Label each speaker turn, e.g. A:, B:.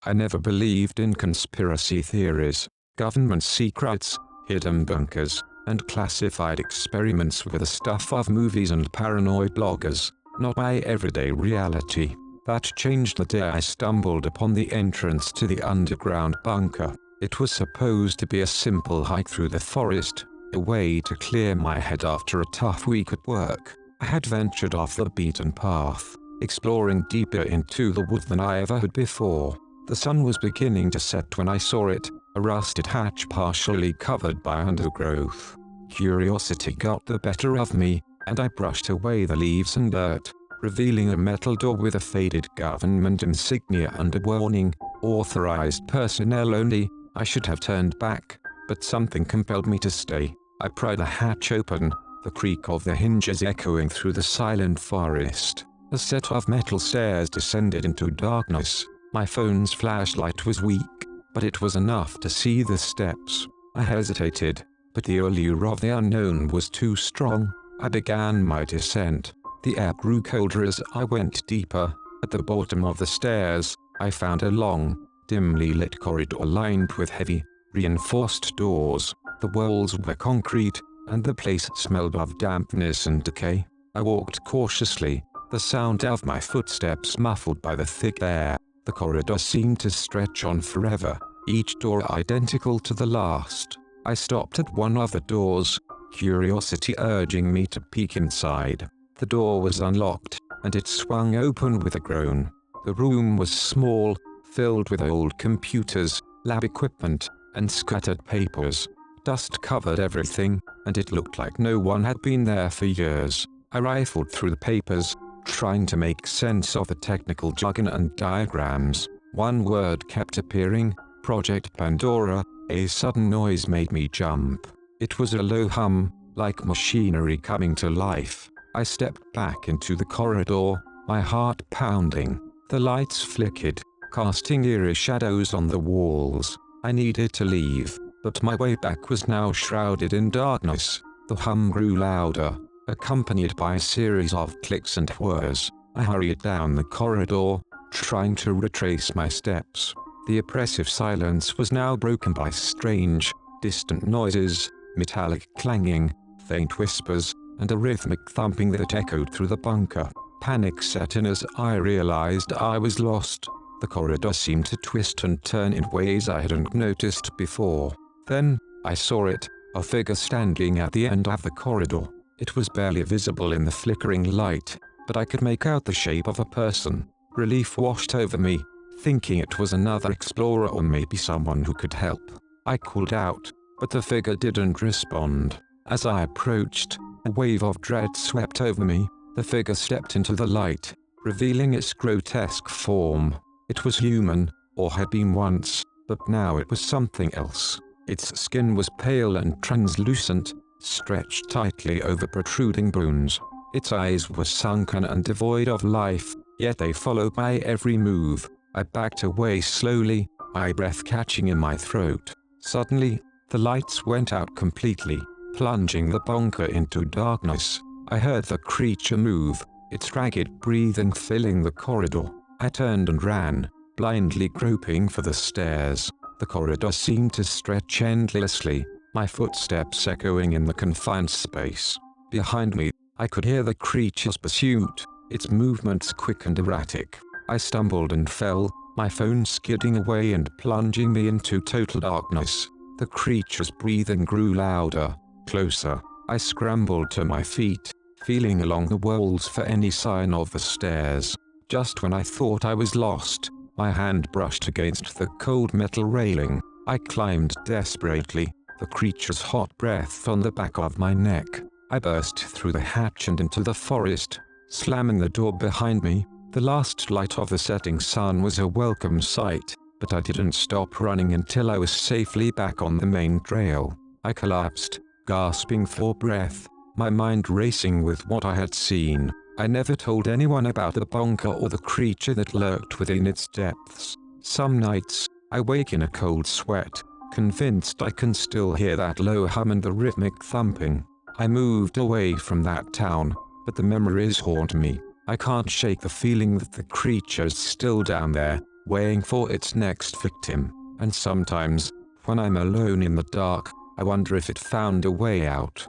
A: I never believed in conspiracy theories, government secrets, hidden bunkers, and classified experiments with the stuff of movies and paranoid bloggers, not my everyday reality. That changed the day I stumbled upon the entrance to the underground bunker. It was supposed to be a simple hike through the forest, a way to clear my head after a tough week at work. I had ventured off the beaten path, exploring deeper into the wood than I ever had before. The sun was beginning to set when I saw it, a rusted hatch partially covered by undergrowth. Curiosity got the better of me, and I brushed away the leaves and dirt, revealing a metal door with a faded government insignia and a warning, "Authorized personnel only." I should have turned back, but something compelled me to stay. I pried the hatch open, the creak of the hinges echoing through the silent forest. A set of metal stairs descended into darkness. My phone's flashlight was weak, but it was enough to see the steps. I hesitated, but the allure of the unknown was too strong. I began my descent. The air grew colder as I went deeper. At the bottom of the stairs, I found a long, dimly lit corridor lined with heavy, reinforced doors. The walls were concrete, and the place smelled of dampness and decay. I walked cautiously, the sound of my footsteps muffled by the thick air. The corridor seemed to stretch on forever, each door identical to the last. I stopped at one of the doors, curiosity urging me to peek inside. The door was unlocked, and it swung open with a groan. The room was small, filled with old computers, lab equipment, and scattered papers. Dust covered everything, and it looked like no one had been there for years. I rifled through the papers, trying to make sense of the technical jargon and diagrams. One word kept appearing: Project Pandora. A sudden noise made me jump. It was a low hum, like machinery coming to life. I stepped back into the corridor, my heart pounding. The lights flickered, casting eerie shadows on the walls. I needed to leave, but my way back was now shrouded in darkness. The hum grew louder, accompanied by a series of clicks and whirs. I hurried down the corridor, trying to retrace my steps. The oppressive silence was now broken by strange, distant noises, metallic clanging, faint whispers, and a rhythmic thumping that echoed through the bunker. Panic set in as I realized I was lost. The corridor seemed to twist and turn in ways I hadn't noticed before. Then, I saw it, a figure standing at the end of the corridor. It was barely visible in the flickering light, but I could make out the shape of a person. Relief washed over me, thinking it was another explorer or maybe someone who could help. I called out, but the figure didn't respond. As I approached, a wave of dread swept over me. The figure stepped into the light, revealing its grotesque form. It was human, or had been once, but now it was something else. Its skin was pale and translucent, stretched tightly over protruding bones. Its eyes were sunken and devoid of life, yet they followed my every move. I backed away slowly, my breath catching in my throat. Suddenly, the lights went out completely, plunging the bunker into darkness. I heard the creature move, its ragged breathing filling the corridor. I turned and ran, blindly groping for the stairs. The corridor seemed to stretch endlessly, my footsteps echoing in the confined space. Behind me, I could hear the creature's pursuit, its movements quick and erratic. I stumbled and fell, my phone skidding away and plunging me into total darkness. The creature's breathing grew louder, closer. I scrambled to my feet, feeling along the walls for any sign of the stairs. Just when I thought I was lost, my hand brushed against the cold metal railing. I climbed desperately, the creature's hot breath on the back of my neck. I burst through the hatch and into the forest, slamming the door behind me. The last light of the setting sun was a welcome sight, but I didn't stop running until I was safely back on the main trail. I collapsed, gasping for breath, my mind racing with what I had seen. I never told anyone about the bunker or the creature that lurked within its depths. Some nights, I wake in a cold sweat, convinced I can still hear that low hum and the rhythmic thumping. I moved away from that town, but the memories haunt me. I can't shake the feeling that the creature's still down there, weighing for its next victim, and sometimes, when I'm alone in the dark, I wonder if it found a way out.